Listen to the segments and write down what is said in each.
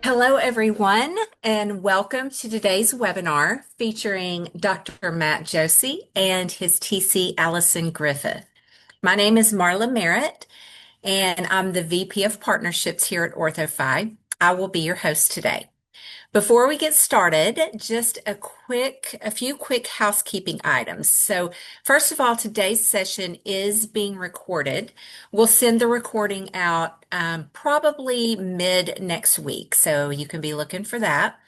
Hello, everyone, and welcome to today's webinar featuring Dr. Matt Joosse and his TC Allyson Griffith. My name is Marla Merritt, and I'm the VP of Partnerships here at OrthoFi. I will be your host today. Before we get started, just a few quick housekeeping items. So, first of all, today's session is being recorded. We'll send the recording out probably mid next week, so you can be looking for that.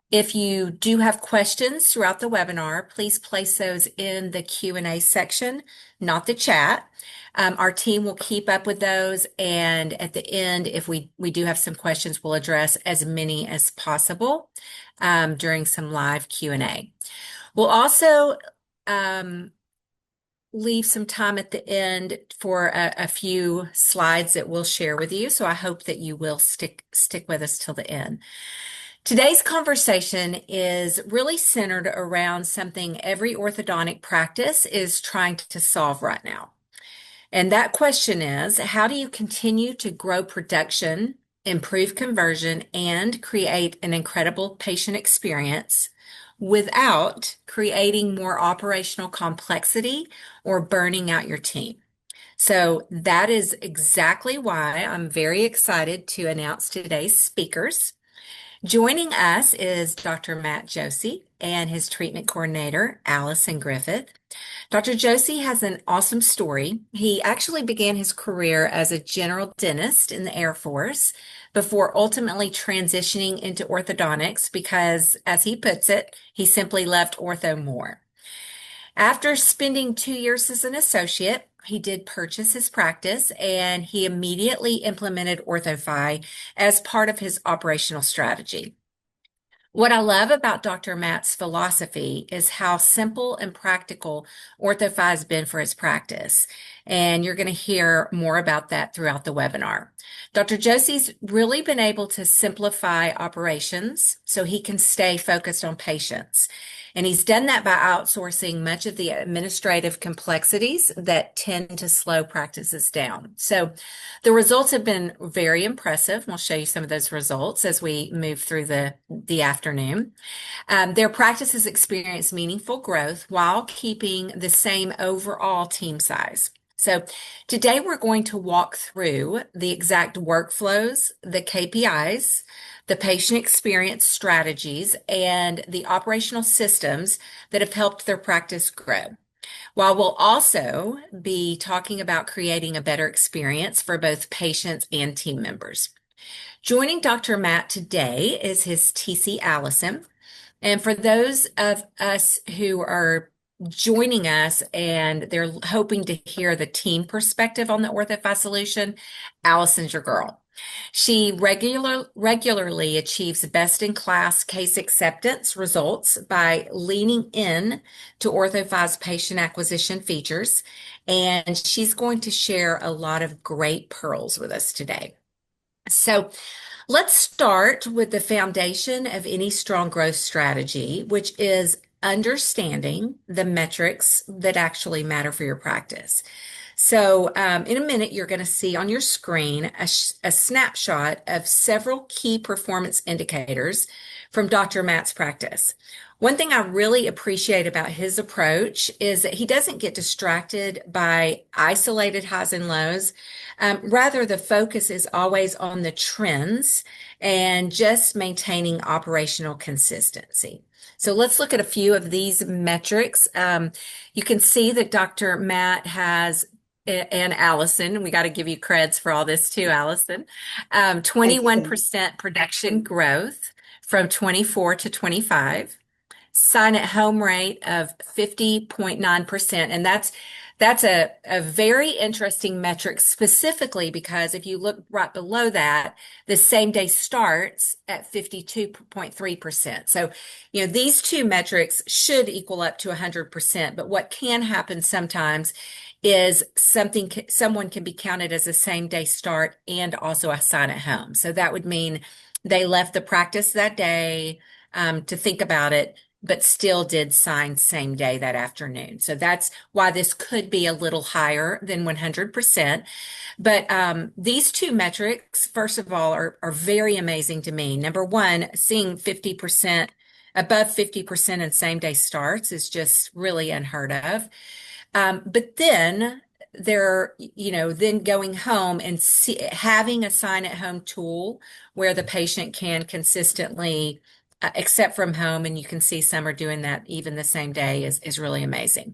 If you do have questions throughout the webinar, please place those in the Q&A section, not the chat. Our team will keep up with those, and at the end, if we do have some questions, we'll address as many as possible during some live Q&A. We'll also leave some time at the end for a few slides that we'll share with you, so I hope that you will stick with us till the end. Today's conversation is really centered around something every orthodontic practice is trying to solve right now. And that question is, how do you continue to grow production, improve conversion, and create an incredible patient experience without creating more operational complexity or burning out your team? So that is exactly why I'm very excited to announce today's speakers. Joining us is Dr. Matt Joosse and his treatment coordinator, Allyson Griffith. Dr. Joosse has an awesome story. He actually began his career as a general dentist in the Air Force before ultimately transitioning into orthodontics because, as he puts it, he simply loved ortho more. After spending 2 years as an associate, he did purchase his practice and he immediately implemented OrthoFi as part of his operational strategy. What I love about Dr. Matt's philosophy is how simple and practical OrthoFi has been for his practice. And you're going to hear more about that throughout the webinar. Dr. Joosse's really been able to simplify operations so he can stay focused on patients. And he's done that by outsourcing much of the administrative complexities that tend to slow practices down. So the results have been very impressive. We'll show you some of those results as we move through the afternoon. Their practices experience meaningful growth while keeping the same overall team size. So today we're going to walk through the exact workflows, the KPIs, the patient experience strategies, and the operational systems that have helped their practice grow. While we'll also be talking about creating a better experience for both patients and team members. Joining Dr. Matt today is his TC Allyson. And for those of us who are joining us and they're hoping to hear the team perspective on the OrthoFi solution, Allyson's your girl. She regularly achieves best-in-class case acceptance results by leaning in to OrthoFi's patient acquisition features, and she's going to share a lot of great pearls with us today. So let's start with the foundation of any strong growth strategy, which is understanding the metrics that actually matter for your practice. So in a minute, you're going to see on your screen a snapshot of several key performance indicators from Dr. Matt's practice. One thing I really appreciate about his approach is that he doesn't get distracted by isolated highs and lows. Rather, the focus is always on the trends and just maintaining operational consistency. So let's look at a few of these metrics. You can see that Dr. Matt has and Allyson, we got to give you creds for all this too, Allyson. 21% production growth from 24 to 25. Sign at home rate of 50.9%. And that's a very interesting metric specifically because if you look right below that, the same day starts at 52.3%. So, these two metrics should equal up to 100%, but what can happen sometimes is someone can be counted as a same day start and also a sign at home. So that would mean they left the practice that day to think about it, but still did sign same day that afternoon. So that's why this could be a little higher than 100%. But these two metrics, first of all, are very amazing to me. Number one, seeing 50%, above 50% in same day starts is just really unheard of. But then then going home and having a sign at home tool where the patient can consistently accept from home, and you can see some are doing that even the same day is really amazing.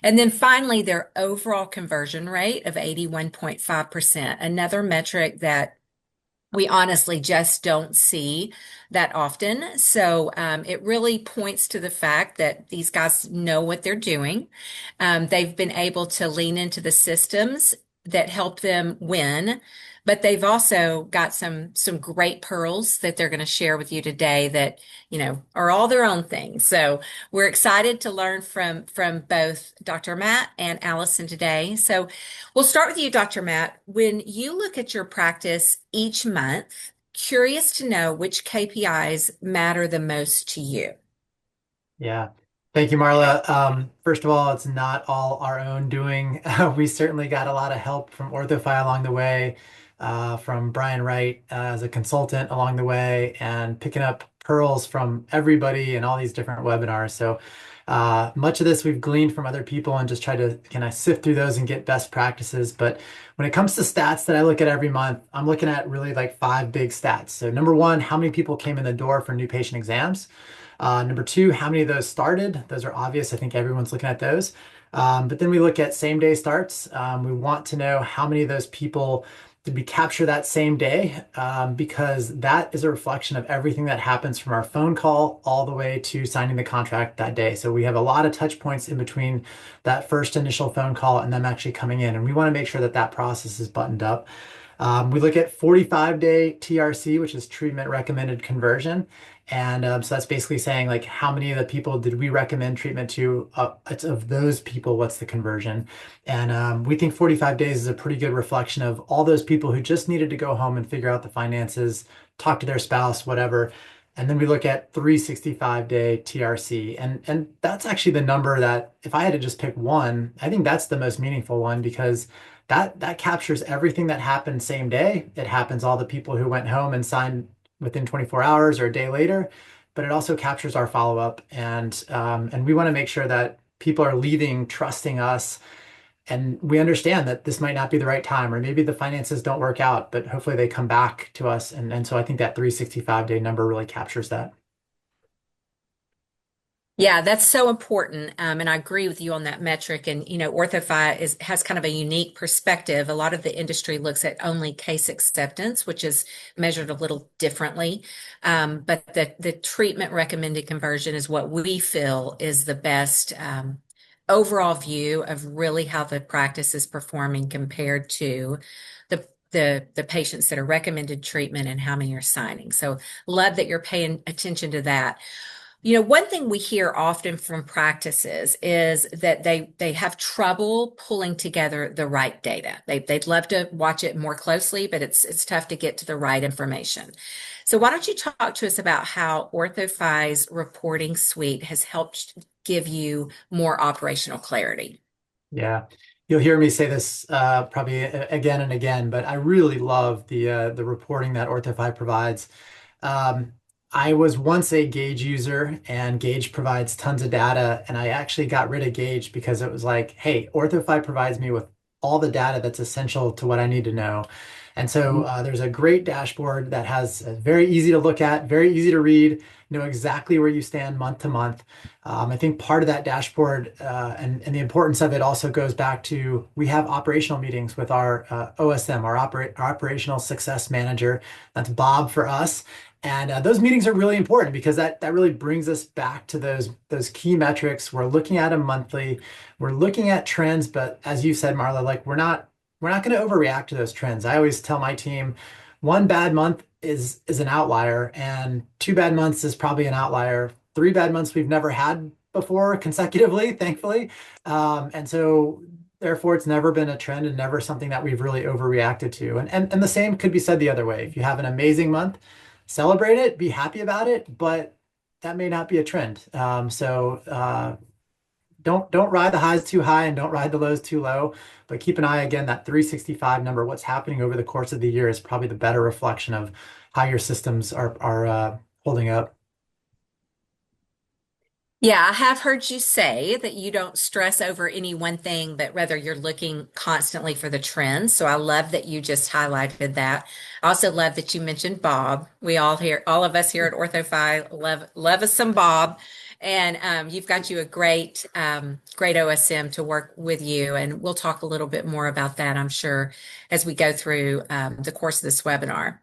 And then finally, their overall conversion rate of 81.5%, another metric that we honestly just don't see that often. So it really points to the fact that these guys know what they're doing. They've been able to lean into the systems that help them win, but they've also got some great pearls that they're going to share with you today that, are all their own things. So we're excited to learn from both Dr. Matt and Allison today. So we'll start with you, Dr. Matt. When you look at your practice each month, curious to know which KPIs matter the most to you. Yeah. Thank you, Marla. First of all, it's not all our own doing. We certainly got a lot of help from OrthoFi along the way, from Brian Wright as a consultant along the way, and picking up pearls from everybody and all these different webinars. So much of this we've gleaned from other people and just try to kind of sift through those and get best practices. But when it comes to stats that I look at every month, I'm looking at really like five big stats. So number one, how many people came in the door for new patient exams? Number two, how many of those started? Those are obvious. I think everyone's looking at those. But then we look at same day starts. We want to know how many of those people did we capture that same day, because that is a reflection of everything that happens from our phone call all the way to signing the contract that day. So we have a lot of touch points in between that first initial phone call and them actually coming in. And we want to make sure that that process is buttoned up. We look at 45-day TRC, which is treatment recommended conversion. And so that's basically saying like how many of the people did we recommend treatment to? It's of those people, what's the conversion? And we think 45 days is a pretty good reflection of all those people who just needed to go home and figure out the finances, talk to their spouse, whatever. And then we look at 365-day TRC. And that's actually the number that if I had to just pick one, I think that's the most meaningful one because that captures everything that happened same day. It happens all the people who went home and signed within 24 hours or a day later, but it also captures our follow-up. And we want to make sure that people are leaving trusting us. And we understand that this might not be the right time, or maybe the finances don't work out, but hopefully they come back to us. And so I think that 365-day number really captures that. Yeah, that's so important. And I agree with you on that metric. And, OrthoFi has kind of a unique perspective. A lot of the industry looks at only case acceptance, which is measured a little differently. But the treatment recommended conversion is what we feel is the best overall view of really how the practice is performing compared to the patients that are recommended treatment and how many are signing. So love that you're paying attention to that. One thing we hear often from practices is that they have trouble pulling together the right data. They'd love to watch it more closely, but it's tough to get to the right information. So why don't you talk to us about how OrthoFi's reporting suite has helped give you more operational clarity? Yeah. You'll hear me say this probably again and again, but I really love the reporting that OrthoFi provides. Um, I was once a Gauge user, and Gauge provides tons of data, and I actually got rid of Gauge because it was like, hey, OrthoFi provides me with all the data that's essential to what I need to know. And so there's a great dashboard that has very easy to look at, very easy to read, know exactly where you stand month to month. I think part of that dashboard and the importance of it also goes back to we have operational meetings with our OSM, our operational success manager. That's Bob for us. And those meetings are really important because that really brings us back to those key metrics. We're looking at them monthly. We're looking at trends, but as you said, Marla, like we're not going to overreact to those trends. I always tell my team, one bad month is an outlier, and two bad months is probably an outlier. Three bad months we've never had before consecutively, thankfully. And so therefore it's never been a trend and never something that we've really overreacted to. And the same could be said the other way. If you have an amazing month, celebrate it, be happy about it, but that may not be a trend. Don't ride the highs too high and don't ride the lows too low, but keep an eye again, that 365 number, what's happening over the course of the year is probably the better reflection of how your systems are holding up. Yeah, I have heard you say that you don't stress over any one thing, but rather you're looking constantly for the trends. So I love that you just highlighted that. I also love that you mentioned Bob. We all here, all of us here at OrthoFi love us some Bob. And you've got you a great OSM to work with you. And we'll talk a little bit more about that, I'm sure, as we go through the course of this webinar.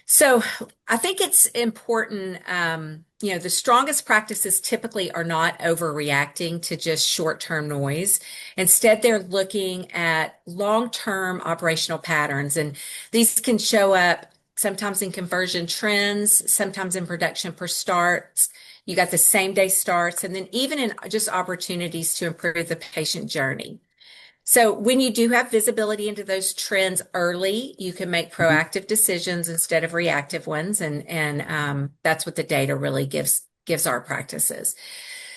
So I think it's important, the strongest practices typically are not overreacting to just short-term noise. Instead, they're looking at long-term operational patterns, and these can show up sometimes in conversion trends, sometimes in production per starts. You got the same day starts, and then even in just opportunities to improve the patient journey. So when you do have visibility into those trends early, you can make Mhm. proactive decisions instead of reactive ones, and that's what the data really gives our practices.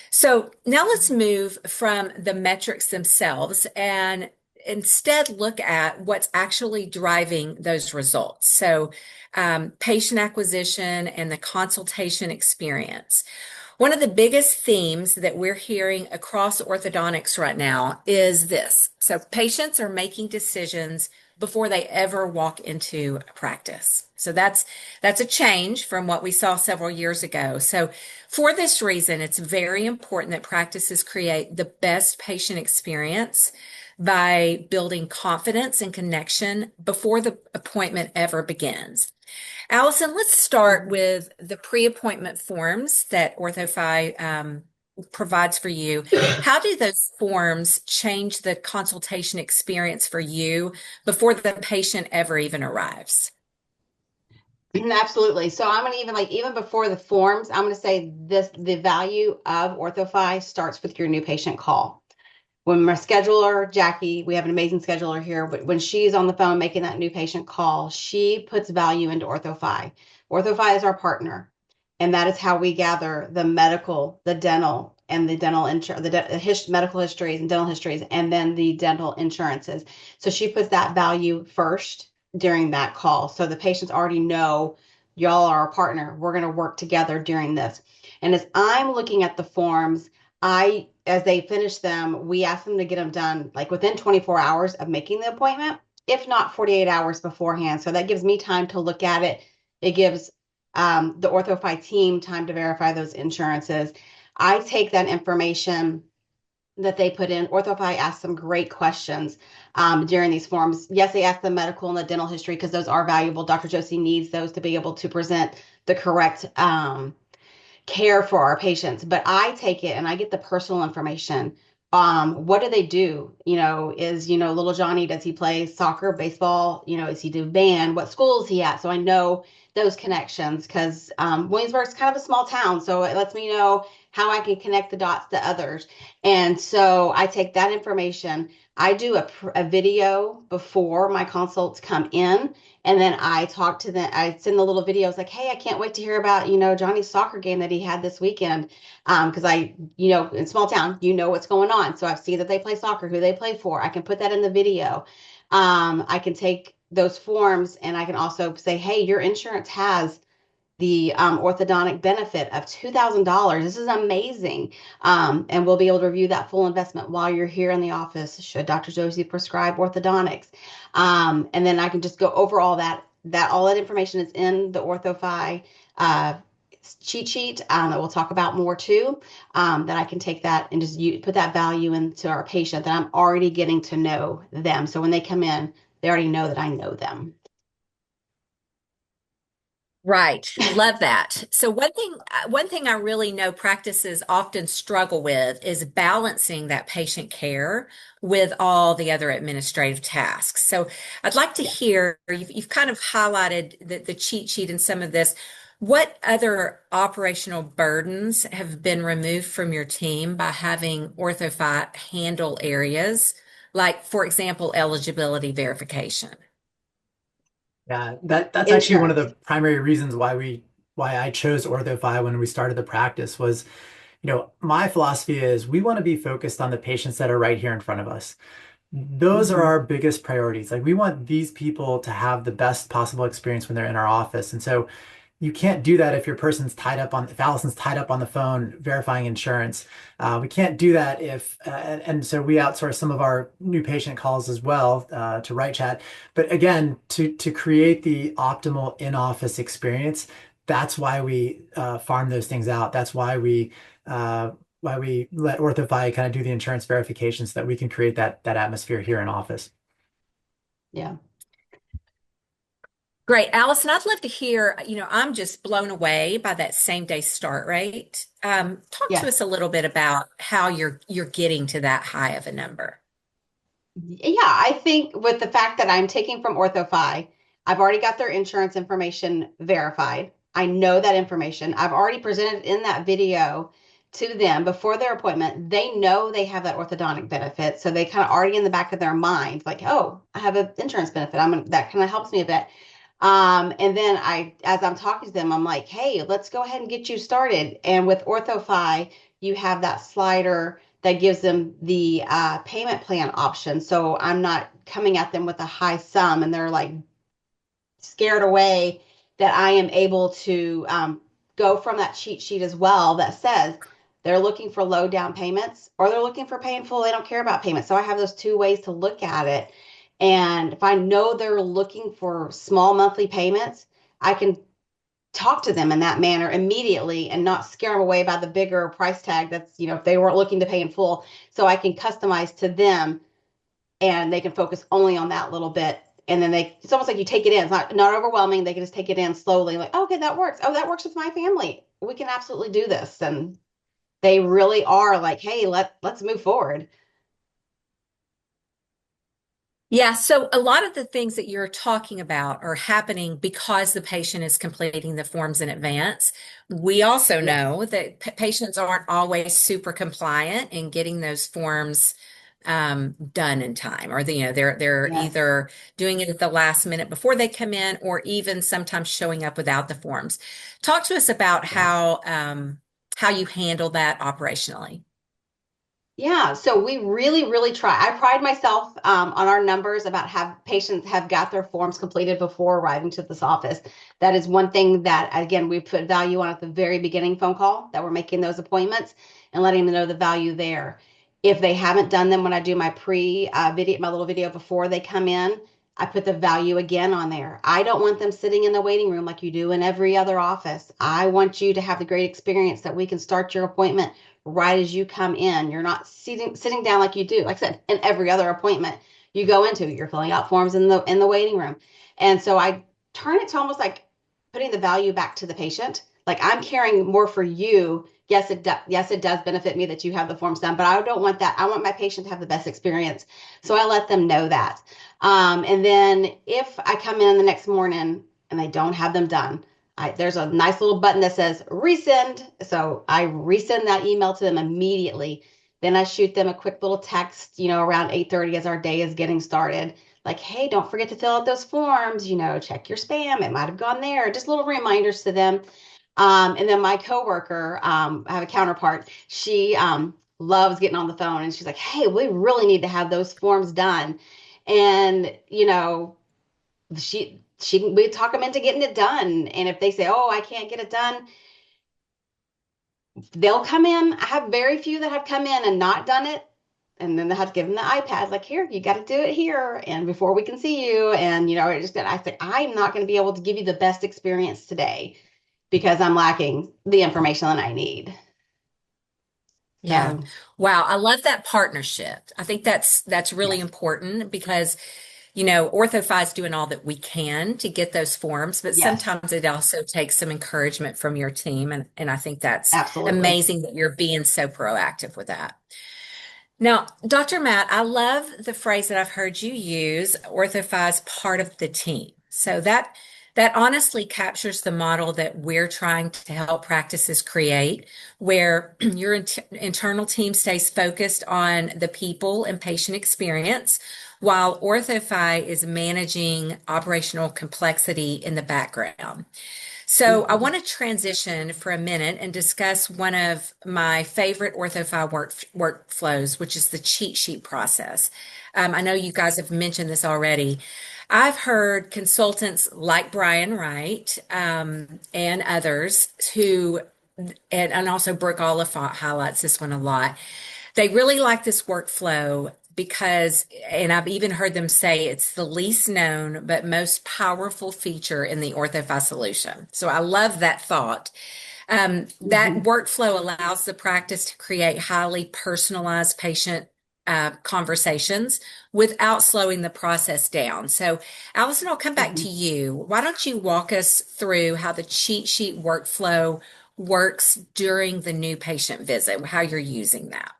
So now let's move from the metrics themselves and instead look at what's actually driving those results. So patient acquisition and the consultation experience. One of the biggest themes that we're hearing across orthodontics right now is this. So patients are making decisions before they ever walk into a practice. So that's a change from what we saw several years ago. So for this reason, it's very important that practices create the best patient experience by building confidence and connection before the appointment ever begins. Allison, let's start with the pre-appointment forms that OrthoFi provides for you. How do those forms change the consultation experience for you before the patient ever even arrives? Absolutely. So I'm gonna even even before the forms, I'm gonna say this: the value of OrthoFi starts with your new patient call. When my scheduler, Jackie, we have an amazing scheduler here, but when she's on the phone making that new patient call, she puts value into OrthoFi. OrthoFi is our partner, and that is how we gather the medical, the dental, and the dental insurance, medical histories and dental histories, and then the dental insurances. So she puts that value first during that call. So the patients already know y'all are a partner. We're going to work together during this. And as I'm looking at the forms, as they finish them, we ask them to get them done like within 24 hours of making the appointment, if not 48 hours beforehand. So that gives me time to look at it. It gives the OrthoFi team time to verify those insurances. I take that information that they put in. OrthoFi asks some great questions during these forms. Yes, they ask the medical and the dental history because those are valuable. Dr. Joosse needs those to be able to present the correct care for our patients. But I take it and I get the personal information. What do they do? Little Johnny, does he play soccer, baseball? Is he do band? What school is he at? So I know those connections because Williamsburg is kind of a small town. So it lets me know how I can connect the dots to others. And so I take that information. I do a video before my consults come in. And then I talk to them. I send the little videos like, hey, I can't wait to hear about, Johnny's soccer game that he had this weekend. Because in small town, what's going on. So I see that they play soccer, who they play for. I can put that in the video. I can take those forms and I can also say, hey, your insurance has the orthodontic benefit of $2,000. This is amazing. And we'll be able to review that full investment while you're here in the office, should Dr. Joosse prescribe orthodontics. And then I can just go over all all that information is in the OrthoFi cheat sheet that we'll talk about more too, that I can take that and just put that value into our patient that I'm already getting to know them. So when they come in, they already know that I know them. Right. Love that. So one thing I really know practices often struggle with is balancing that patient care with all the other administrative tasks. So I'd like to Yeah. hear, you've kind of highlighted the cheat sheet and some of this. What other operational burdens have been removed from your team by having OrthoFi handle areas like, for example, eligibility verification? Yeah, that's actually one of Insurance. the primary reasons why we why I chose OrthoFi when we started the practice was, my philosophy is we want to be focused on the patients that are right here in front of us. Those are Mhm. our biggest priorities. Like we want these people to have the best possible experience when they're in our office. And so you can't do that if Allison's tied up on the phone verifying insurance. We can't do that and so we outsource some of our new patient calls as well to RightChat. But again, to create the optimal in-office experience, that's why we farm those things out. That's why we let OrthoFi kind of do the insurance verification so that we can create that atmosphere here in office. Yeah. Great. Allison, I'd love to hear, I'm just blown away by that same day start rate. Talk to us Yes. a little bit about how you're getting to that high of a number. Yeah, I think with the fact that I'm taking from OrthoFi, I've already got their insurance information verified. I know that information. I've already presented in that video to them before their appointment. They know they have that orthodontic benefit, so they kind of already in the back of their mind, like, oh, I have an insurance benefit. That kind of helps me a bit. And then as I'm talking to them, I'm like, hey, let's go ahead and get you started. And with OrthoFi, you have that slider that gives them the payment plan option. So I'm not coming at them with a high sum and they're like scared away, that I am able to go from that cheat sheet as well that says they're looking for low down payments or they're looking for pay in full. They don't care about payments. So I have those two ways to look at it. And if I know they're looking for small monthly payments, I can talk to them in that manner immediately and not scare them away by the bigger price tag that's, if they weren't looking to pay in full. So I can customize to them and they can focus only on that little bit. And then it's almost like you take it in. It's not overwhelming. They can just take it in slowly, like, oh, okay, that works. Oh, that works with my family. We can absolutely do this. And they really are like, hey, let's move forward. Yeah, so a lot of the things that you're talking about are happening because the patient is completing the forms in advance. We also Yes. know that patients aren't always super compliant in getting those forms done in time, or they're Yes. either doing it at the last minute before they come in, or even sometimes showing up without the forms. Talk to us about Yeah. how you handle that operationally. Yeah, so we really, really try. I pride myself on our numbers about have patients have got their forms completed before arriving to this office. That is one thing that, again, we put value on at the very beginning phone call that we're making those appointments and letting them know the value there. If they haven't done them when I do my pre video, my little video before they come in, I put the value again on there. I don't want them sitting in the waiting room like you do in every other office. I want you to have the great experience that we can start your appointment right as you come in. You're not sitting down like you do. Like I said, in every other appointment you go into, you're filling out forms in the waiting room. And so I turn it to almost like putting the value back to the patient. Like I'm caring more for you. Yes, it does benefit me that you have the forms done, but I don't want that. I want my patient to have the best experience. So I let them know that. And then if I come in the next morning and they don't have them done, there's a nice little button that says resend. So I resend that email to them immediately. Then I shoot them a quick little text, around 8:30 as our day is getting started. Like, hey, don't forget to fill out those forms, check your spam. It might have gone there. Just little reminders to them. And then my coworker, I have a counterpart. She loves getting on the phone and she's like, hey, we really need to have those forms done. And, we talk them into getting it done. And if they say, oh, I can't get it done, they'll come in. I have very few that have come in and not done it. And then they have to give them the iPad, like, here, you got to do it here. And before we can see you. And, I think I'm not going to be able to give you the best experience today because I'm lacking the information that I need. Yeah. So, Wow. I love that partnership. I think that's really yes, important because, OrthoFi is doing all that we can to get those forms, but yes, sometimes it also takes some encouragement from your team. And I think that's absolutely. amazing that you're being so proactive with that. Now, Dr. Matt, I love the phrase that I've heard you use, OrthoFi is part of the team. So that honestly captures the model that we're trying to help practices create, where your internal team stays focused on the people and patient experience, while OrthoFi is managing operational complexity in the background. So I want to transition for a minute and discuss one of my favorite OrthoFi workflows, which is the cheat sheet process. I know you guys have mentioned this already. I've heard consultants like Brian Wright and others who, and also Brooke Oliphant highlights this one a lot. They really like this workflow because, and I've even heard them say it's the least known but most powerful feature in the OrthoFi solution. So I love that thought. That Mhm. workflow allows the practice to create highly personalized patient conversations without slowing the process down. So, Allison, I'll come back to Mhm. you. Why don't you walk us through how the cheat sheet workflow works during the new patient visit, how you're using that?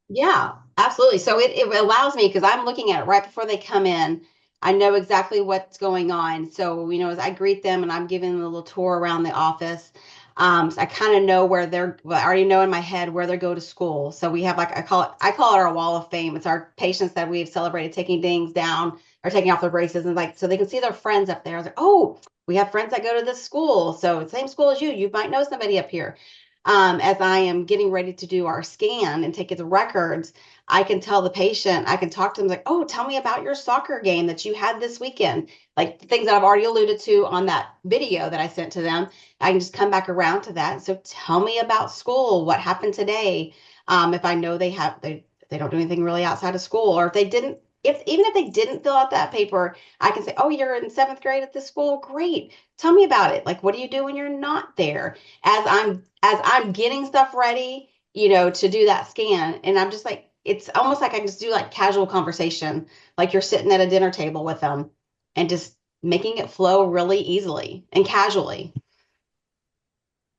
Yeah, absolutely. So it allows me because I'm looking at it right before they come in. I know exactly what's going on. So, as I greet them and I'm giving them a little tour around the office, so I kind of know where well, I already know in my head where they go to school. So we have like I call it our wall of fame. It's our patients that we've celebrated taking things down or taking off their braces and like so they can see their friends up there. I was like, oh, we have friends that go to this school. So same school as you. You might know somebody up here. As I am getting ready to do our scan and take the records, I can tell the patient, I can talk to them like, oh, tell me about your soccer game that you had this weekend. Like the things that I've already alluded to on that video that I sent to them. I can just come back around to that. So tell me about school. What happened today? If I know they don't do anything really outside of school, or if they didn't, if even if they didn't fill out that paper, I can say, oh, you're in seventh grade at this school. Great. Tell me about it. Like, what do you do when you're not there? As I'm getting stuff ready, to do that scan, and I'm just like, it's almost like I can just do like casual conversation, like you're sitting at a dinner table with them and just making it flow really easily and casually.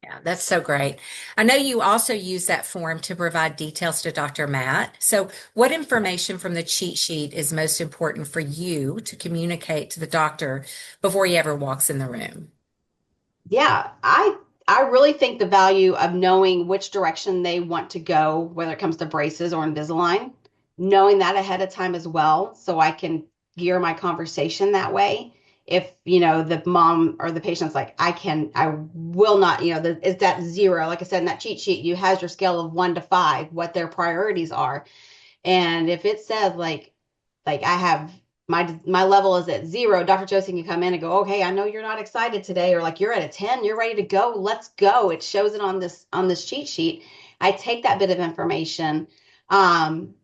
Yeah, that's so great. I know you also use that form to provide details to Dr. Matt. So, what information from the cheat sheet is most important for you to communicate to the doctor before he ever walks in the room? Yeah, I really think the value of knowing which direction they want to go, whether it comes to braces or Invisalign, knowing that ahead of time as well, so I can gear my conversation that way. If, the mom or the patient's like, I will not, is that zero? Like I said in that cheat sheet, you has your scale of 1 to 5, what their priorities are. And if it says like I have my level is at 0, Dr. Joosse can come in and go, okay, I know you're not excited today, or like you're at a 10, you're ready to go. Let's go. It shows it on this cheat sheet. I take that bit of information, and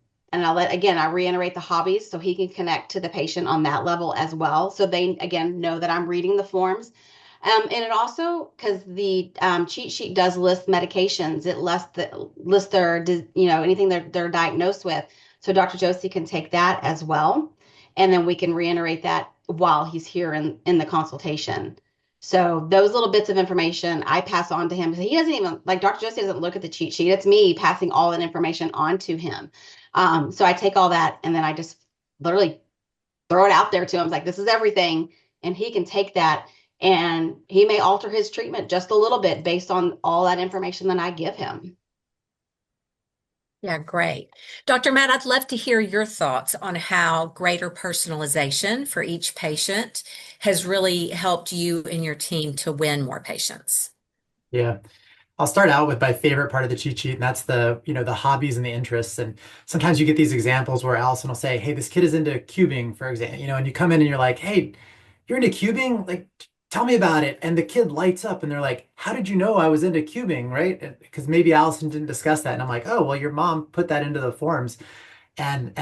I reiterate the hobbies so he can connect to the patient on that level as well. So they again know that I'm reading the forms. And it also, because the cheat sheet does list medications, it lists their, anything they're diagnosed with. So Dr. Josie can take that as well. And then we can reiterate that while he's here in the consultation. So those little bits of information I pass on to him. He doesn't even, like Dr. Josie doesn't look at the cheat sheet. It's me passing all that information on to him. So I take all that and then I just literally throw it out there to him. It's like, this is everything. And he can take that and he may alter his treatment just a little bit based on all that information that I give him. Yeah, great. Dr. Matt, I'd love to hear your thoughts on how greater personalization for each patient has really helped you and your team to win more patients. Yeah. I'll start out with my favorite part of the cheat sheet, and that's the hobbies and the interests. And sometimes you get these examples where Allison will say, hey, this kid is into cubing, for example, and you come in and you're like, hey, you're into cubing? Like, tell me about it. And the kid lights up and they're like, how did you know I was into cubing, right? Because maybe Allison didn't discuss that. And I'm like, oh, well, your mom put that into the forms. And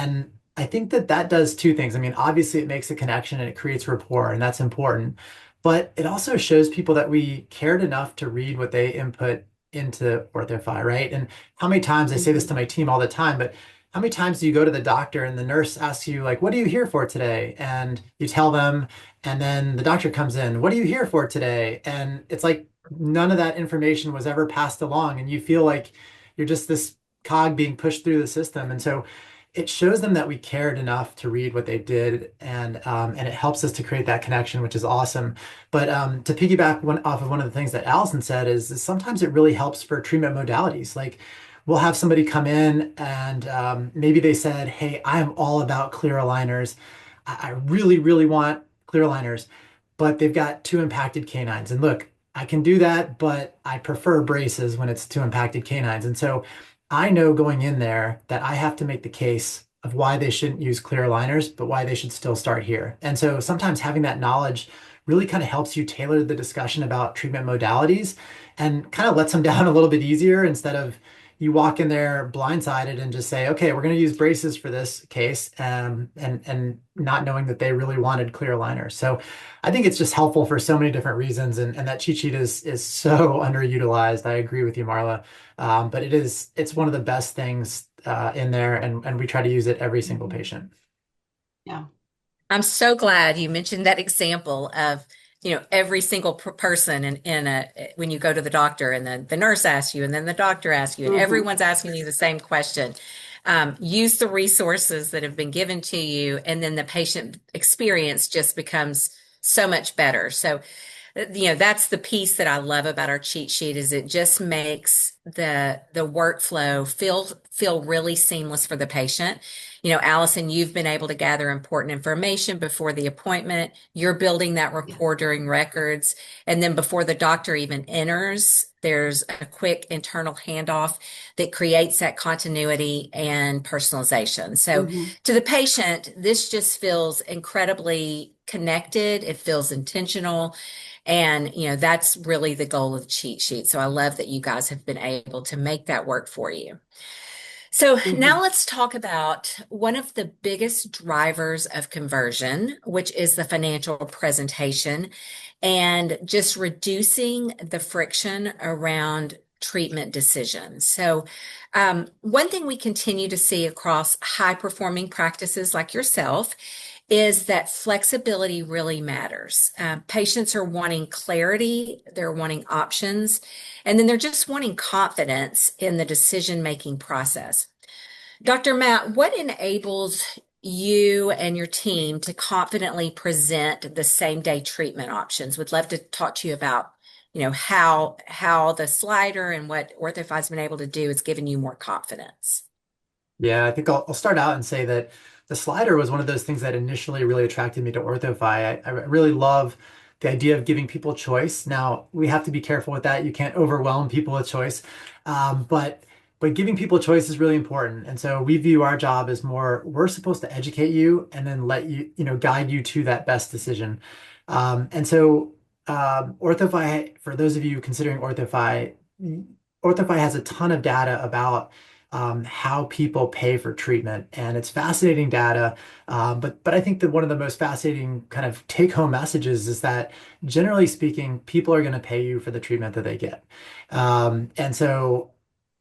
I think that that does two things. I mean, obviously it makes a connection and it creates rapport, and that's important. But it also shows people that we cared enough to read what they input into OrthoFi, right? And how many times I say this Mhm. to my team all the time, but how many times do you go to the doctor and the nurse asks you, like, what are you here for today? And you tell them, and then the doctor comes in, what are you here for today? And it's like none of that information was ever passed along, and you feel like you're just this cog being pushed through the system. And so it shows them that we cared enough to read what they did, and it helps us to create that connection, which is awesome. But to piggyback off of one of the things that Allison said is sometimes it really helps for treatment modalities. Like we'll have somebody come in and maybe they said, "Hey, I am all about clear aligners. I really, really want clear aligners." But they've got two impacted canines. And look, I can do that, but I prefer braces when it's two impacted canines. And so I know going in there that I have to make the case of why they shouldn't use clear aligners, but why they should still start here. And so sometimes having that knowledge really kind of helps you tailor the discussion about treatment modalities and kind of lets them down a little bit easier instead of you walk in there blindsided and just say, okay, we're going to use braces for this case, and not knowing that they really wanted clear aligners. So I think it's just helpful for so many different reasons, and that cheat sheet is so underutilized. I agree with you, Marla. But it's one of the best things in there, and we try to use it every single patient. Yeah. I'm so glad you mentioned that example of, every single person in a when you go to the doctor and then the nurse asks you and then the doctor asks you and Hmm. everyone's asking you the same question. Use the resources that have been given to you, and then the patient experience just becomes so much better. So, that's the piece that I love about our cheat sheet is it just makes the workflow feel really seamless for the patient. Allison, you've been able to gather important information before the appointment. You're building that Yeah. rapport during records. And then before the doctor even enters, there's a quick internal handoff that creates that continuity and personalization. So Hmm. to the patient, this just feels incredibly connected. It feels intentional. And, that's really the goal of the cheat sheet. So I love that you guys have been able to make that work for you. So Hmm. now let's talk about one of the biggest drivers of conversion, which is the financial presentation and just reducing the friction around treatment decisions. So, one thing we continue to see across high performing practices like yourself is that flexibility really matters. Patients are wanting clarity, they're wanting options, and then they're just wanting confidence in the decision-making process. Dr. Matt, what enables you and your team to confidently present the same day treatment options? Would love to talk to you about, how the slider and what OrthoFi's been able to do is giving you more confidence. Yeah, I think I'll start out and say that the slider was one of those things that initially really attracted me to OrthoFi. I really love the idea of giving people choice. Now, we have to be careful with that. You can't overwhelm people with choice. But giving people choice is really important. And so we view our job as more, we're supposed to educate you and then let you, guide you to that best decision. And so OrthoFi, for those of you considering OrthoFi has a ton of data about how people pay for treatment, and it's fascinating data. But I think that one of the most fascinating kind of take-home messages is that generally speaking, people are going to pay you for the treatment that they get. And so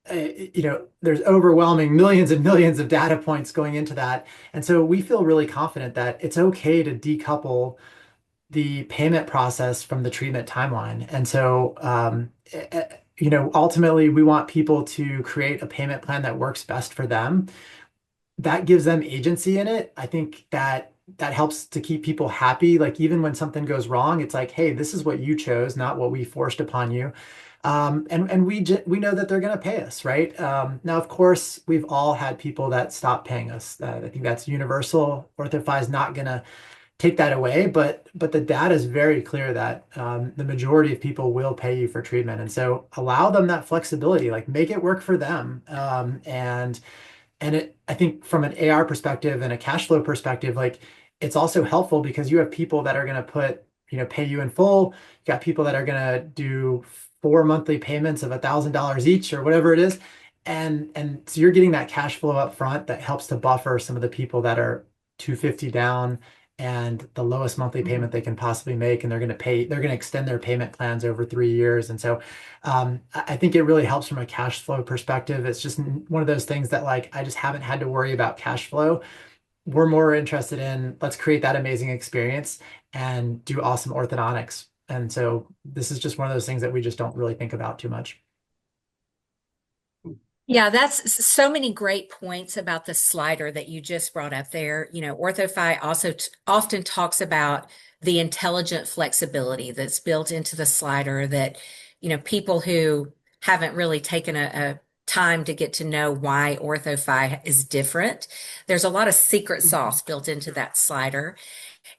there's overwhelming millions and millions of data points going into that. And so we feel really confident that it's okay to decouple the payment process from the treatment timeline. And so, ultimately, we want people to create a payment plan that works best for them. That gives them agency in it. I think that helps to keep people happy. Like even when something goes wrong, it's like, hey, this is what you chose, not what we forced upon you. And we know that they're going to pay us, right? Now, of course, we've all had people that stop paying us. I think that's universal. OrthoFi is not going to take that away, but the data is very clear that the majority of people will pay you for treatment, and so allow them that flexibility, like make it work for them. And I think from an AR perspective and a cash flow perspective, like it's also helpful because you have people that are going to pay you in full. You got people that are going to do 4 monthly payments of $1,000 each or whatever it is. And so you're getting that cash flow up front that helps to buffer some of the people that are 250 down and the lowest monthly payment they can possibly make. And they're going to extend their payment plans over 3 years. And so I think it really helps from a cash flow perspective. It's just one of those things that like I just haven't had to worry about cash flow. We're more interested in let's create that amazing experience and do awesome orthodontics. And so this is just one of those things that we just don't really think about too much. Yeah, that's so many great points about the slider that you just brought up there. OrthoFi also often talks about the intelligent flexibility that's built into the slider that, people who haven't really taken a time to get to know why OrthoFi is different. There's a lot of secret sauce built into that slider.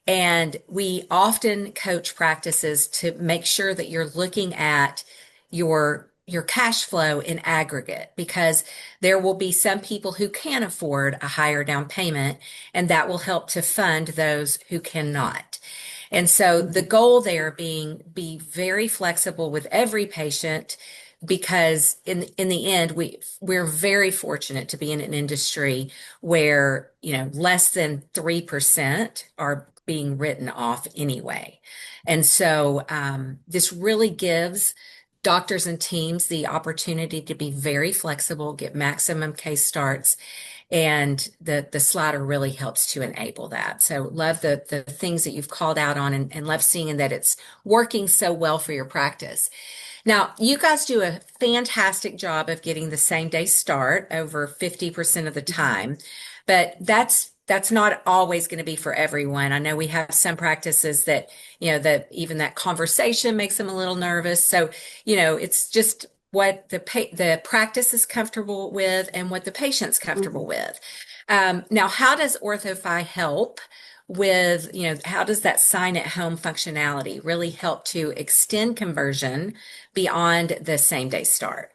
And we often coach practices to make sure that you're looking at your cash flow in aggregate, because there will be some people who can afford a higher down payment, and that will help to fund those who cannot. And so the goal there being be very flexible with every patient, because in the end we're very fortunate to be in an industry where, less than 3% are being written off anyway. And so this really gives doctors and teams the opportunity to be very flexible, get maximum case starts, and the slider really helps to enable that. So love the things that you've called out on, and love seeing that it's working so well for your practice. Now, you guys do a fantastic job of getting the same day start over 50% of the time, but that's not always going to be for everyone. I know we have some practices that, that even that conversation makes them a little nervous. So, it's just what the practice is comfortable with and what the patient's comfortable with. Now, how does OrthoFi help with, how does that sign at home functionality really help to extend conversion beyond the same day start?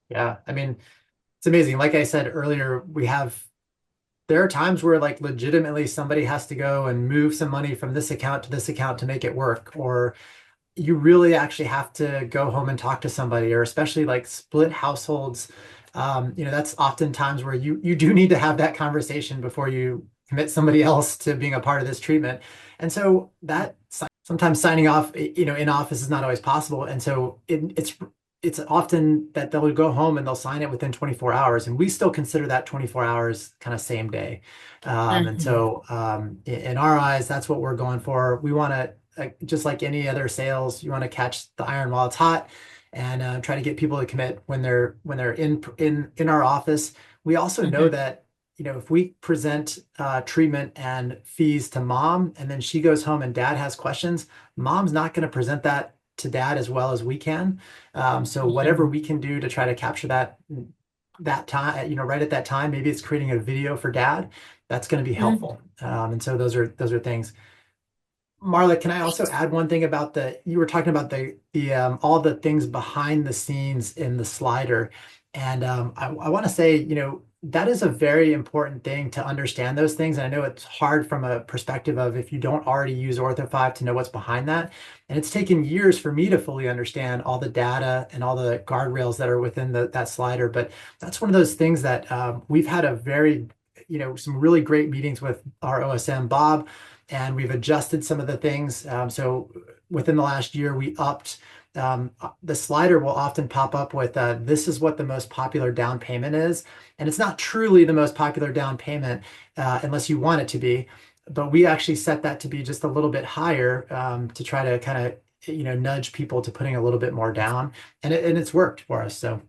Yeah, I mean, it's amazing. Like I said earlier, there are times where like legitimately somebody has to go and move some money from this account to this account to make it work, or you really actually have to go home and talk to somebody, or especially like split households. That's often times where you do need to have that conversation before you commit somebody else to being a part of this treatment. And so that sometimes signing off, in office is not always possible. And so it's often that they'll go home and they'll sign it within 24 hours. And we still consider that 24 hours kind of same day. And so in our eyes, that's what we're going for. We want to, just like any other sales, you want to catch the iron while it's hot, and try to get people to commit when they're in our office. We also know that, if we present treatment and fees to mom, and then she goes home and dad has questions, mom's not going to present that to dad as well as we can. So whatever we can do to try to capture that time, right at that time, maybe it's creating a video for dad, that's going to be helpful. And so those are things. Marla, can I also add one thing about you were talking about the all the things behind the scenes in the slider. And I want to say, that is a very important thing to understand those things. And I know it's hard from a perspective of if you don't already use OrthoFi to know what's behind that. And it's taken years for me to fully understand all the data and all the guardrails that are within that slider. But that's one of those things that we've had some really great meetings with our OSM, Bob, and we've adjusted some of the things. So within the last year, we upped. The slider will often pop up with this is what the most popular down payment is. And it's not truly the most popular down payment unless you want it to be. But we actually set that to be just a little bit higher to try to kind of nudge people to putting a little bit more down. And it's worked for us. So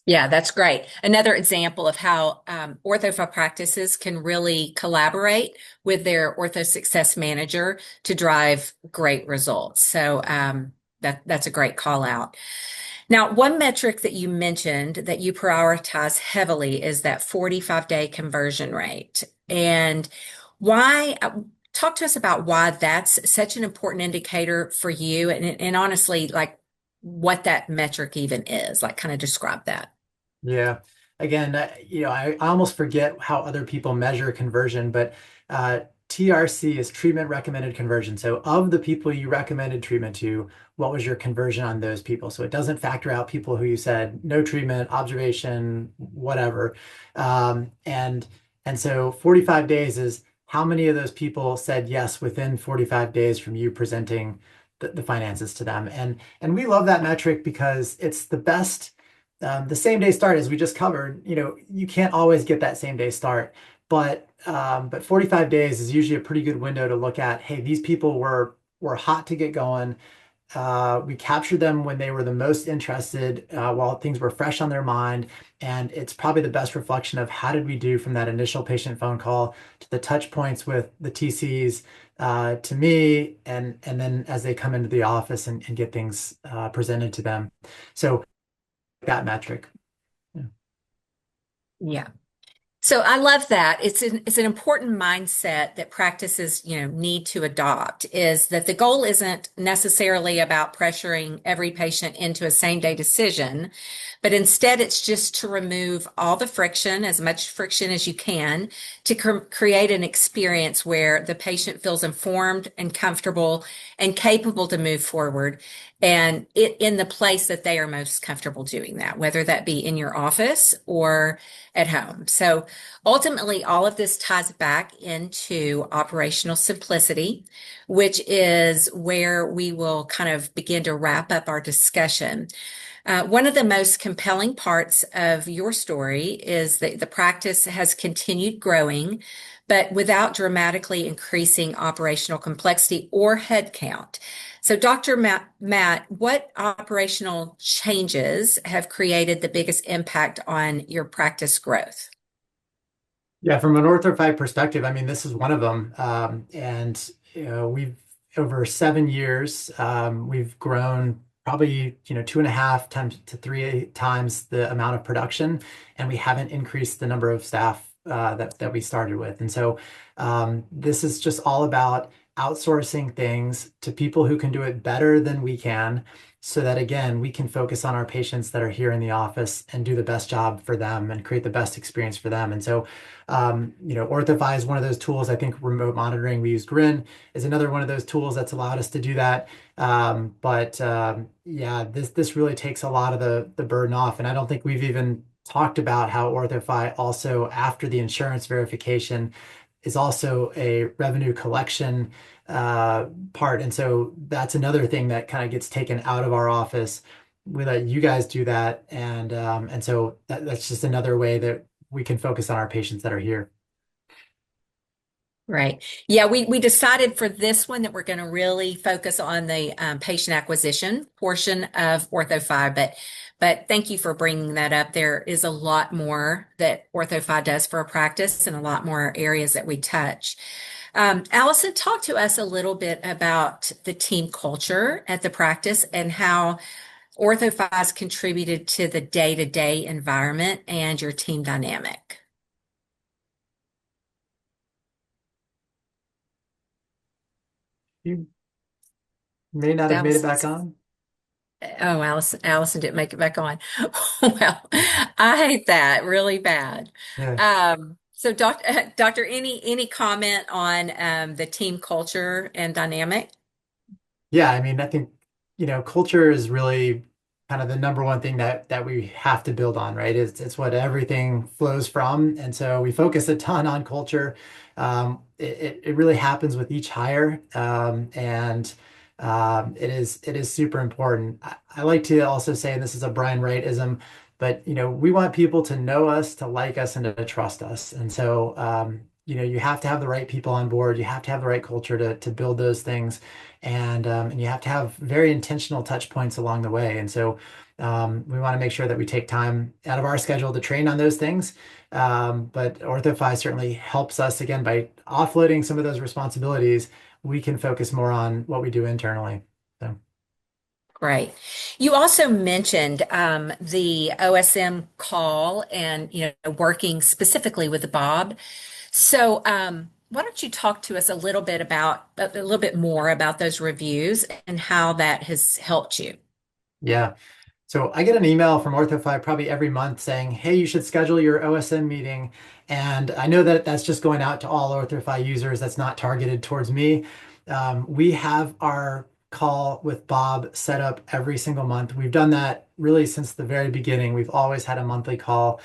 yeah, that's great. Another example of how OrthoFi practices can really collaborate with their ortho success manager to drive great results. So that's a great call out. Now, one metric that you mentioned that you prioritize heavily is that 45-day conversion rate. And why? Talk to us about why that's such an important indicator for you, and honestly, like what that metric even is, like kind of describe that. Yeah. Again, I almost forget how other people measure conversion, but TRC is treatment recommended conversion. So of the people you recommended treatment to, what was your conversion on those people? So it doesn't factor out people who you said no treatment, observation, whatever. And so 45 days is how many of those people said yes within 45 days from you presenting the finances to them. And we love that metric because it's the best. The same day start, as we just covered, you can't always get that same day start, but 45 days is usually a pretty good window to look at. Hey, these people were hot to get going. We captured them when they were the most interested, while things were fresh on their mind, and it's probably the best reflection of how did we do from that initial patient phone call to the touch points with the TCs to me, and then as they come into the office and get things presented to them. So that metric. Yeah. Yeah. So I love that. It's an important mindset that practices, need to adopt is that the goal isn't necessarily about pressuring every patient into a same day decision, but instead it's just to remove all the friction, as much friction as you can, to create an experience where the patient feels informed and comfortable and capable to move forward and in the place that they are most comfortable doing that, whether that be in your office or at home. So ultimately, all of this ties back into operational simplicity, which is where we will kind of begin to wrap up our discussion. One of the most compelling parts of your story is that the practice has continued growing, but without dramatically increasing operational complexity or headcount. So, Dr. Matt, what operational changes have created the biggest impact on your practice growth? Yeah, from an OrthoFi perspective, I mean, this is one of them. And we've over 7 years, we've grown probably 2.5 times to 3 times the amount of production, and we haven't increased the number of staff that we started with. And so this is just all about outsourcing things to people who can do it better than we can, so that again, we can focus on our patients that are here in the office and do the best job for them and create the best experience for them. And so OrthoFi is one of those tools. I think remote monitoring, we use Grin, is another one of those tools that's allowed us to do that. Yeah, this really takes a lot of the burden off. And I don't think we've even talked about how OrthoFi also, after the insurance verification, is also a revenue collection part. And so that's another thing that kind of gets taken out of our office. We let you guys do that. And so that's just another way that we can focus on our patients that are here. Right. Yeah, we decided for this one that we're going to really focus on the patient acquisition portion of OrthoFi, but thank you for bringing that up. There is a lot more that OrthoFi does for a practice and a lot more areas that we touch. Allyson, talk to us a little bit about the team culture at the practice and how OrthoFi has contributed to the day-to-day environment and your team dynamic. You may not have made it back on. Oh, Allison didn't make it back on. Well, I hate that really bad. Yeah. So Doctor, any comment on the team culture and dynamic? Yeah, I mean, I think, culture is really kind of the number one thing that we have to build on, right? It's what everything flows from. And so we focus a ton on culture. It really happens with each hire. It is super important. I like to also say, and this is a Brian Wright-ism, but we want people to know us, to like us, and to trust us. And so you have to have the right people on board. You have to have the right culture to build those things, and you have to have very intentional touch points along the way. And so we want to make sure that we take time out of our schedule to train on those things. But OrthoFi certainly helps us, again, by offloading some of those responsibilities. We can focus more on what we do internally. So. Great. You also mentioned the OSM call and working specifically with Bob. So why don't you talk to us a little bit more about those reviews and how that has helped you? Yeah. So I get an email from OrthoFi probably every month saying, hey, you should schedule your OSM meeting. And I know that that's just going out to all OrthoFi users. That's not targeted towards me. We have our call with Bob set up every single month. We've done that really since the very beginning. We've always had a monthly call.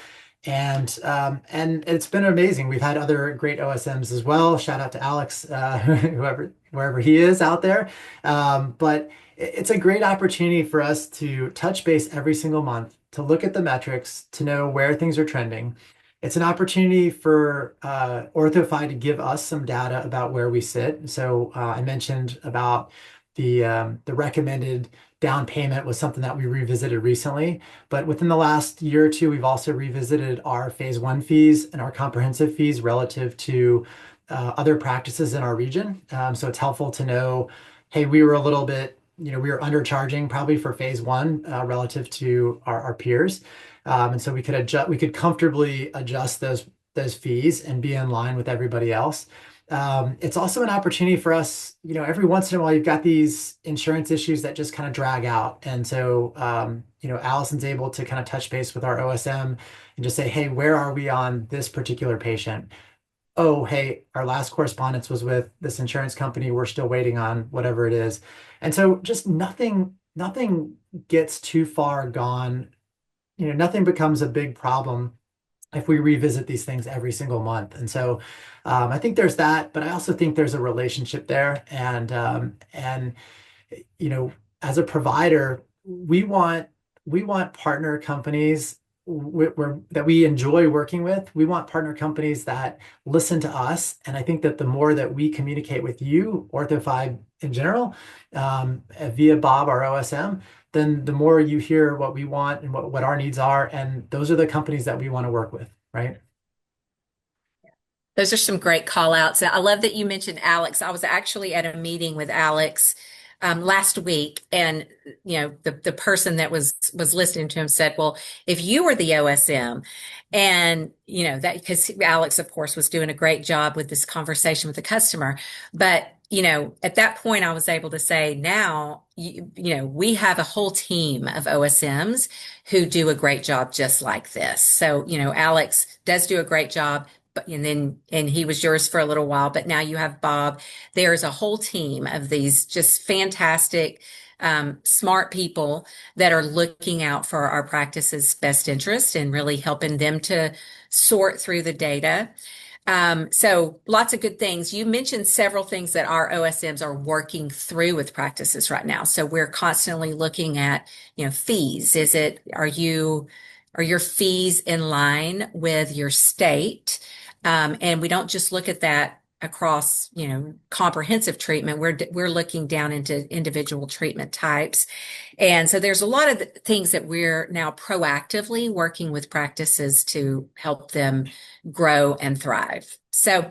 And it's been amazing. We've had other great OSMs as well. Shout out to Alex, wherever he is out there. But it's a great opportunity for us to touch base every single month, to look at the metrics, to know where things are trending. It's an opportunity for OrthoFi to give us some data about where we sit. So I mentioned about the recommended down payment was something that we revisited recently. But within the last year or two, we've also revisited our phase 1 fees and our comprehensive fees relative to other practices in our region. So it's helpful to know, hey, we were a little bit we were undercharging probably for phase one relative to our peers. And so we could comfortably adjust those fees and be in line with everybody else. It's also an opportunity for us, every once in a while you've got these insurance issues that just kind of drag out. And so, Allison's able to kind of touch base with our OSM and just say, hey, where are we on this particular patient? Oh, hey, our last correspondence was with this insurance company. We're still waiting on whatever it is. And so just nothing gets too far gone. Nothing becomes a big problem if we revisit these things every single month. And so I think there's that, but I also think there's a relationship there. And you know, as a provider, we want partner companies that we enjoy working with. We want partner companies that listen to us. And I think that the more that we communicate with you, OrthoFi in general, via Bob, our OSM, then the more you hear what we want and what our needs are. And those are the companies that we want to work with, right? Those are some great call outs. I love that you mentioned Alex. I was actually at a meeting with Alex last week, and the person that was listening to him said, "Well, if you were the OSM, and that because Alex, of course, was doing a great job with this conversation with the customer, but." At that point, I was able to say, now, we have a whole team of OSMs who do a great job just like this. So, Alex does do a great job, but and he was yours for a little while, but now you have Bob. There's a whole team of these just fantastic, smart people that are looking out for our practice's best interest and really helping them to sort through the data. So lots of good things. You mentioned several things that our OSMs are working through with practices right now. So we're constantly looking at, fees. Are your fees in line with your state? And we don't just look at that across, comprehensive treatment. We're looking down into individual treatment types. And so there's a lot of things that we're now proactively working with practices to help them grow and thrive. So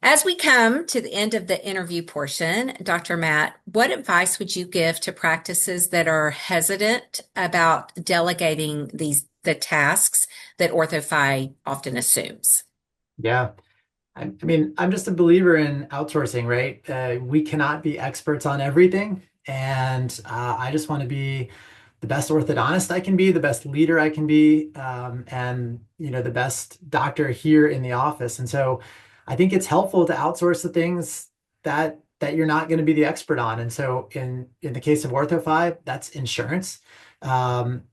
as we come to the end of the interview portion, Dr. Matt, what advice would you give to practices that are hesitant about delegating the tasks that OrthoFi often assumes? Yeah. I mean, I'm just a believer in outsourcing, right? We cannot be experts on everything. And I just want to be the best orthodontist I can be, the best leader I can be, and the best doctor here in the office. And so I think it's helpful to outsource the things that you're not going to be the expert on. And so in the case of OrthoFi, that's insurance. Um,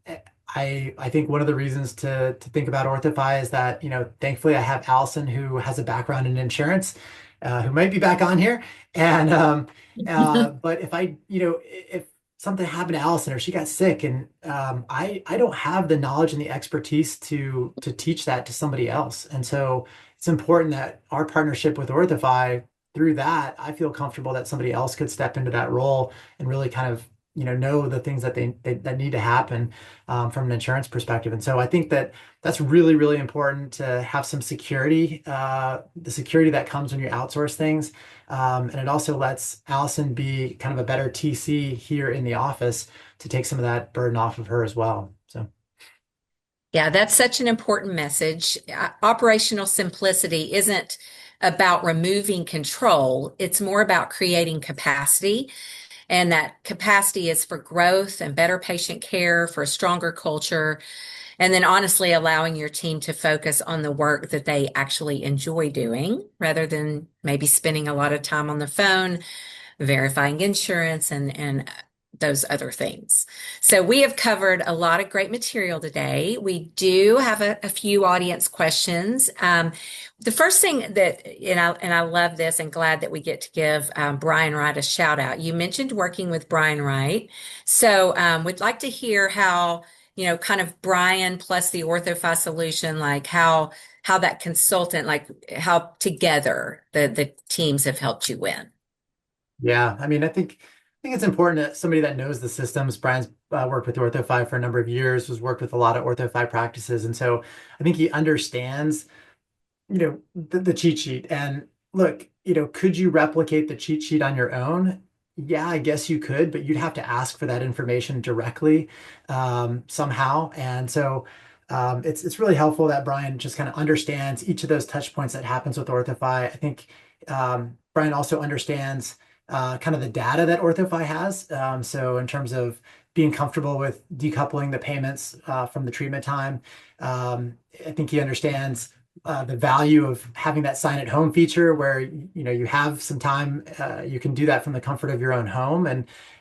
I think one of the reasons to think about OrthoFi is that, thankfully I have Allison who has a background in insurance, who might be back on here. And but if something happened to Allison or she got sick and I don't have the knowledge and the expertise to teach that to somebody else. And so it's important that our partnership with OrthoFi, through that, I feel comfortable that somebody else could step into that role and really kind of know the things that that need to happen from an insurance perspective. And so I think that that's really, really important to have some security, the security that comes when you outsource things. And it also lets Allison be kind of a better TC here in the office to take some of that burden off of her as well. So. Yeah, that's such an important message. Operational simplicity isn't about removing control. It's more about creating capacity. And that capacity is for growth and better patient care, for a stronger culture, and then honestly allowing your team to focus on the work that they actually enjoy doing rather than maybe spending a lot of time on the phone verifying insurance and those other things. So we have covered a lot of great material today. We do have a few audience questions. The first thing that, and I love this and glad that we get to give Brian Wright a shout out. You mentioned working with Brian Wright. So we'd like to hear how, kind of Brian plus the OrthoFi solution, like how that consultant, like how together the teams have helped you win. Yeah, I mean, I think it's important that somebody that knows the systems. Brian's worked with OrthoFi for a number of years, has worked with a lot of OrthoFi practices, and so I think he understands, the cheat sheet. And look, could you replicate the cheat sheet on your own? yeah, I guess you could, but you'd have to ask for that information directly somehow. And so it's really helpful that Brian just kind of understands each of those touch points that happens with OrthoFi. I think Brian also understands kind of the data that OrthoFi has. So in terms of being comfortable with decoupling the payments from the treatment time, I think he understands the value of having that sign at home feature where you have some time, you can do that from the comfort of your own home.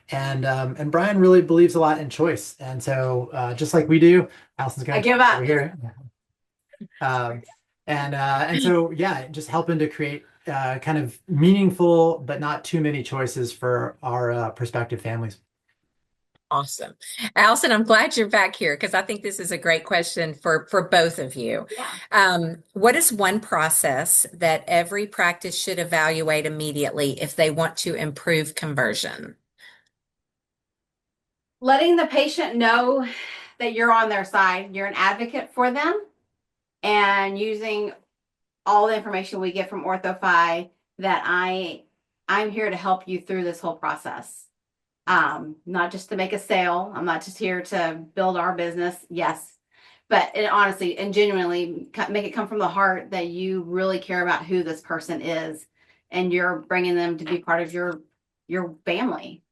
And Brian really believes a lot in choice, and so just like we do, Allison's I gonna give over up. here. um, and so yeah, just helping to create kind of meaningful but not too many choices for our prospective families. Awesome. Allison, I'm glad you're back here because I think this is a great question for both of you. Yeah. What is one process that every practice should evaluate immediately if they want to improve conversion? Letting the patient know that you're on their side, you're an advocate for them, and using all the information we get from OrthoFi that I'm here to help you through this whole process. Not just to make a sale. I'm not just here to build our business. Yes. But it honestly and genuinely make it come from the heart that you really care about who this person is and you're bringing them to be part of your family.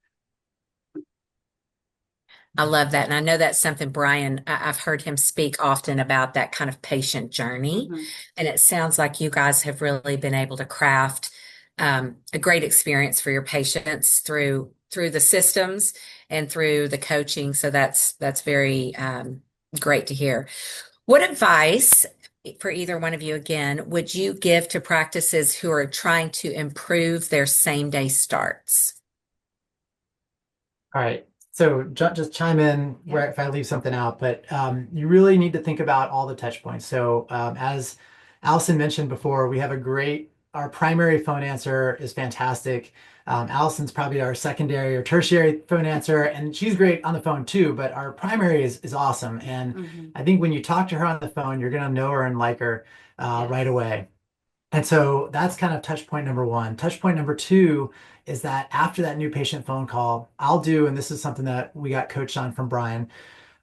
I love that. And I know that's something Brian, I've heard him speak often about that kind of patient journey. Mm-hmm. And it sounds like you guys have really been able to craft a great experience for your patients through the systems and through the coaching. So that's very great to hear. What advice for either one of you again would you give to practices who are trying to improve their same day starts? All right. So just chime in Yeah. where if I leave something out, but you really need to think about all the touch points. So as Allison mentioned before, we have our primary phone answer is fantastic. Allison's probably our secondary or tertiary phone answer, and she's great on the phone too, but our primary is awesome. And Mm-hmm. I think when you talk to her on the phone, you're going to know her and like her Yes. right away. And so that's kind of touch point number one. Touch point number two is that after that new patient phone call, I'll do, and this is something that we got coached on from Brian,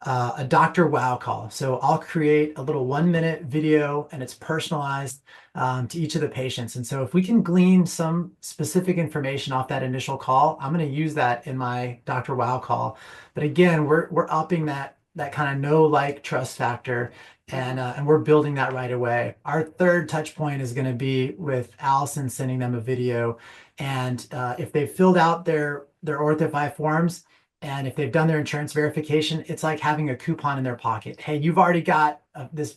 a doctor wow call. So I'll create a little 1 minute video and it's personalized to each of the patients. And so if we can glean some specific information off that initial call, I'm going to use that in my doctor wow call. But again, we're upping that kind of know, like, trust factor. And we're building that right away. Our third touch point is going to be with Allison sending them a video. And if they've filled out their OrthoFi forms, and if they've done their insurance verification, it's like having a coupon in their pocket. Hey, you've already got this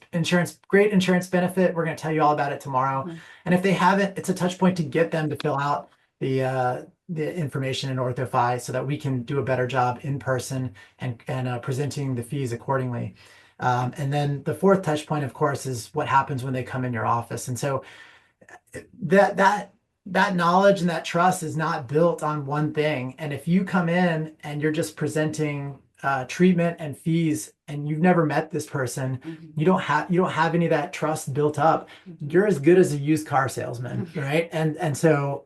great insurance benefit. We're going to tell you all about it tomorrow. Mm-hmm. And if they haven't, it's a touch point to get them to fill out the information in OrthoFi so that we can do a better job in person and presenting the fees accordingly. And then the fourth touch point, of course, is what happens when they come in your office. And so that knowledge and that trust is not built on one thing. And if you come in and you're just presenting treatment and fees and you've never met this person, Mm-hmm. you don't have any of that trust built up. Mm-hmm. You're as good as a used car salesman, right? And so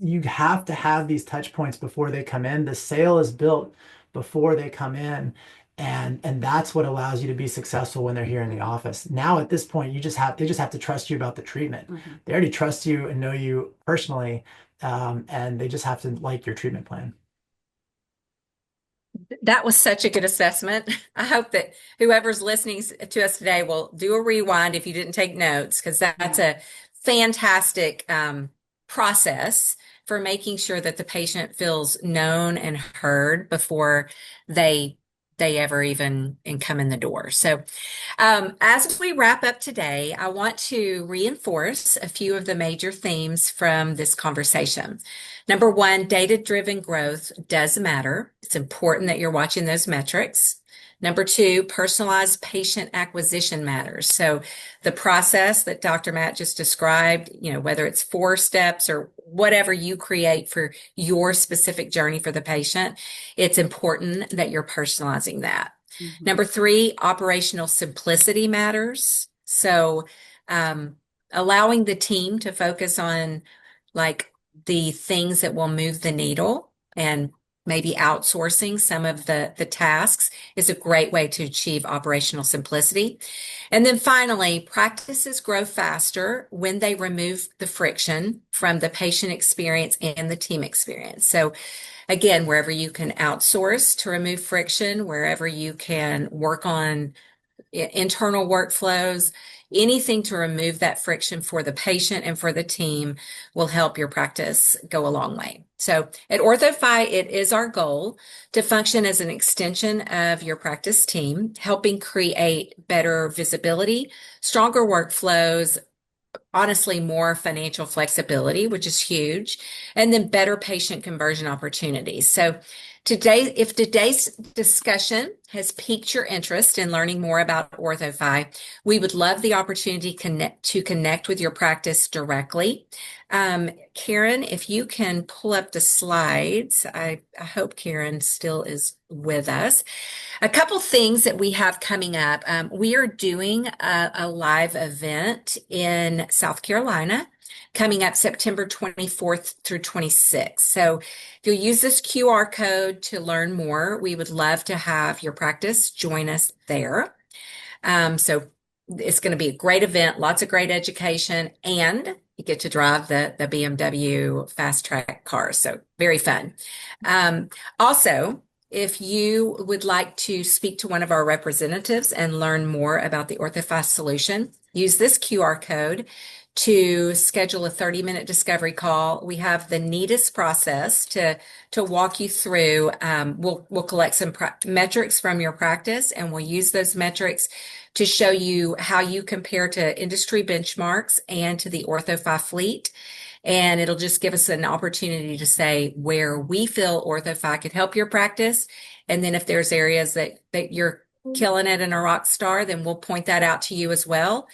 you have to have these touch points before they come in. The sale is built before they come in. And that's what allows you to be successful when they're here in the office. Now, at this point, they just have to trust you about the treatment. Mm-hmm. They already trust you and know you personally, and they just have to like your treatment plan. That was such a good assessment. I hope that whoever's listening to us today will do a rewind if you didn't take notes, because that's a fantastic process for making sure that the patient feels known and heard before they ever even come in the door. So as we wrap up today, I want to reinforce a few of the major themes from this conversation. Number one, data-driven growth does matter. It's important that you're watching those metrics. Number two, personalized patient acquisition matters. So the process that Dr. Matt just described, whether it's 4 steps or whatever you create for your specific journey for the patient, it's important that you're personalizing that. Mm-hmm. Number 3, operational simplicity matters. So allowing the team to focus on like the things that will move the needle and maybe outsourcing some of the tasks is a great way to achieve operational simplicity. And then finally, practices grow faster when they remove the friction from the patient experience and the team experience. So again, wherever you can outsource to remove friction, wherever you can work on internal workflows, anything to remove that friction for the patient and for the team will help your practice go a long way. So at OrthoFi, it is our goal to function as an extension of your practice team, helping create better visibility, stronger workflows, honestly, more financial flexibility, which is huge, and then better patient conversion opportunities. So today, if today's discussion has piqued your interest in learning more about OrthoFi, we would love the opportunity to connect with your practice directly. Karen, if you can pull up the slides, I hope Karen still is with us. A couple things that we have coming up. We are doing a live event in South Carolina coming up September 24th through 26th. So if you'll use this QR code to learn more, we would love to have your practice join us there. So it's going to be a great event, lots of great education, and you get to drive the BMW fast track car. So very fun. Also, if you would like to speak to one of our representatives and learn more about the OrthoFi solution, use this QR code to schedule a 30-minute discovery call. We have the neatest process to walk you through. We'll collect some metrics from your practice, and we'll use those metrics to show you how you compare to industry benchmarks and to the OrthoFi fleet. And it'll just give us an opportunity to say where we feel OrthoFi could help your practice. And then if there's areas that you're killing it and a rock star, then we'll point that out to you as well.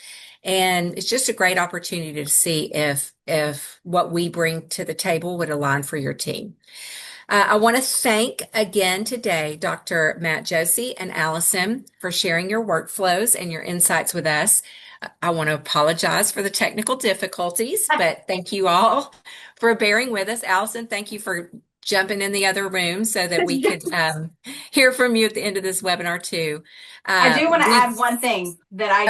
And it's just a great opportunity to see if what we bring to the table would align for your team. I want to thank again today Dr. Matt Joosse and Allyson for sharing your workflows and your insights with us. I want to apologize for the technical difficulties, but thank you all for bearing with us. Allyson, thank you for jumping in the other room so that we could hear from you at the end of this webinar too. I do want to add one thing that I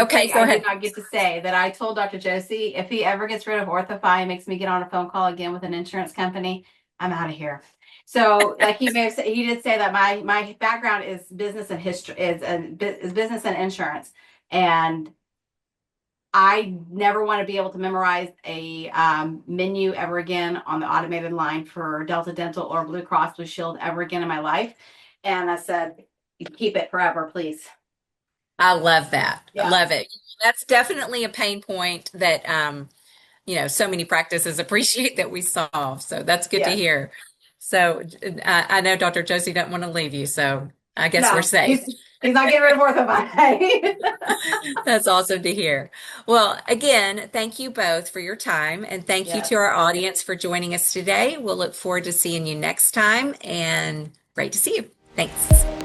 did not get to say, that I told Dr. Joosse, if he ever gets rid of OrthoFi and makes me get on a phone call again with an insurance company, I'm out of here. So like he did say that my background is business and history, is business and insurance. And I never want to be able to memorize a menu ever again on the automated line for Delta Dental or Blue Cross Blue Shield ever again in my life. And I said, keep it forever, please. I love that. Yeah. I love it. That's definitely a pain point that, so many practices appreciate that we solve. So that's good to hear. So I know Dr. Joosse doesn't want to leave you, so I guess we're safe. He's not getting rid of OrthoFi. That's awesome to hear. Well, again, thank you both for your time, and thank you to our audience for joining us today. We'll look forward to seeing you next time, and great to see you. Thanks.